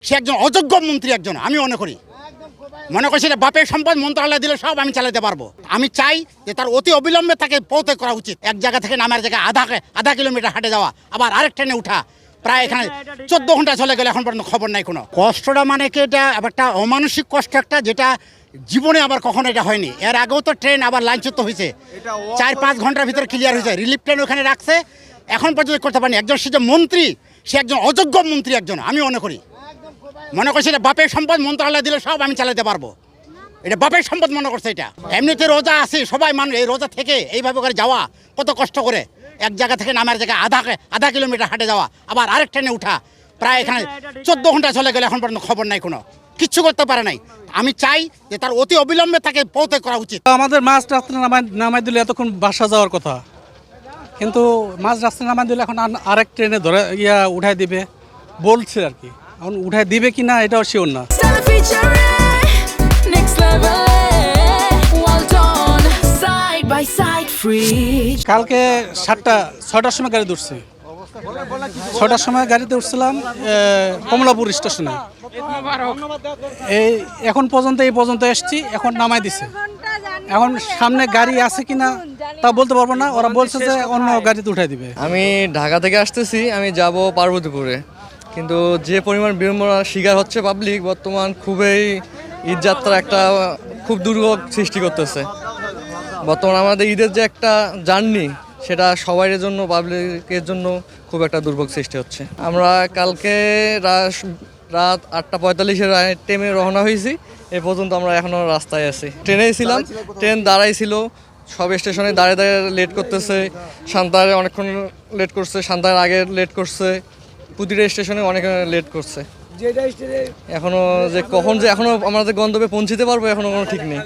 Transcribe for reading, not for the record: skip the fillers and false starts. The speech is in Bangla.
সে একজন অযোগ্য মন্ত্রী একজন আমি মনে করি সেটা বাপের সম্পদ মন্ত্রণালয় দিলে সব আমি চালাতে পারবো। আমি চাই যে তার অতি অবিলম্বে তাকে পৌঁছে করা উচিত। এক জায়গা থেকে নামার জায়গায় আধা কিলোমিটার হাঁটে যাওয়া, আবার আরেক ট্রেনে উঠা, প্রায় এখানে 14 ঘন্টা চলে গেলে এখন পর্যন্ত খবর নাই কোনো। কষ্টটা মানে কি, এটা একটা অমানসিক কষ্ট একটা, যেটা জীবনে আবার কখনো এটা হয়নি। এর আগেও তো ট্রেন আবার লাইনচ্যুত হয়েছে, 4-5 ঘন্টার ভিতরে ক্লিয়ার হয়েছে। রিলিফ ট্রেন ওখানে রাখছে, এখন পর্যন্ত করতে পারেনি। একজন সে যে মন্ত্রী, সে একজন অযোগ্য মন্ত্রী একজন আমি মনে করি সেটা বাপের সম্পদ মন্ত্রণালয় দিলে সব আমি চালাতে পারবো। এটা বাপের সম্পদ মনে করছে। এটা এমনিতে রোজা আছে, সবাই মানুষ এই রোজা থেকে এইভাবে করে যাওয়া কত কষ্ট করে, এক জায়গা থেকে নামার জায়গায় আধা কিলোমিটার হাঁটে যাওয়া, আবার আরেক ট্রেনে উঠা, প্রায় এখানে 14 ঘন্টা চলে গেলে এখন পর্যন্ত খবর নাই কোনো, কিচ্ছু করতে পারে নাই। আমি চাই যে তার অতি অবিলম্বে তাকে পৌঁছে করা উচিত। আমাদের মাঝ রাস্তা নামাই দিলে এতক্ষণ বাসা যাওয়ার কথা, কিন্তু মাঝ রাস্তা নামাই দিলে এখন আরেক ট্রেনে ধরে উঠাই দিবে বলছে আর কি। এখন উঠাই দিবে কি না এটাও শিওর না। কালকে 6টার সময় গাড়ি উঠছে, 6টার সময় গাড়িতে উঠছিলাম কমলাপুর স্টেশনে। এখন এই পর্যন্ত এসছি, এখন নামাই দিছে। এখন সামনে গাড়ি আছে কিনা তা বলতে পারবো না, ওরা বলছে যে অন্য গাড়িতে উঠাই দিবে। আমি ঢাকা থেকে আসতেছি, আমি যাব পার্বতীপুরে, কিন্তু যে পরিমাণ বিড়ম্বনার শিকার হচ্ছে পাবলিক বর্তমান, খুবই ঈদযাত্রা একটা খুব দুর্ভোগ সৃষ্টি করতেছে। বর্তমান আমাদের ঈদের যে একটা জার্নি, সেটা সবার জন্য, পাবলিকের জন্য খুব একটা দুর্ভোগ সৃষ্টি হচ্ছে। আমরা কালকে রাত 8:45-এর ট্রেনে রওনা হয়েছি, এ পর্যন্ত আমরা এখনও রাস্তায় আছি। ট্রেনেই ছিলাম, ট্রেন দাঁড়াইছিল, সব স্টেশনে দাঁড়িয়ে লেট করতেছে। সান্তাহারে অনেকক্ষণ লেট করছে, সান্তাহার আগে লেট করছে, প্রতিটা স্টেশনে অনেক লেট করছে। এখনো যে কখন যে এখনো আমাদের গন্তব্যে পৌঁছতে পারবো এখনো কোনো ঠিক নেই।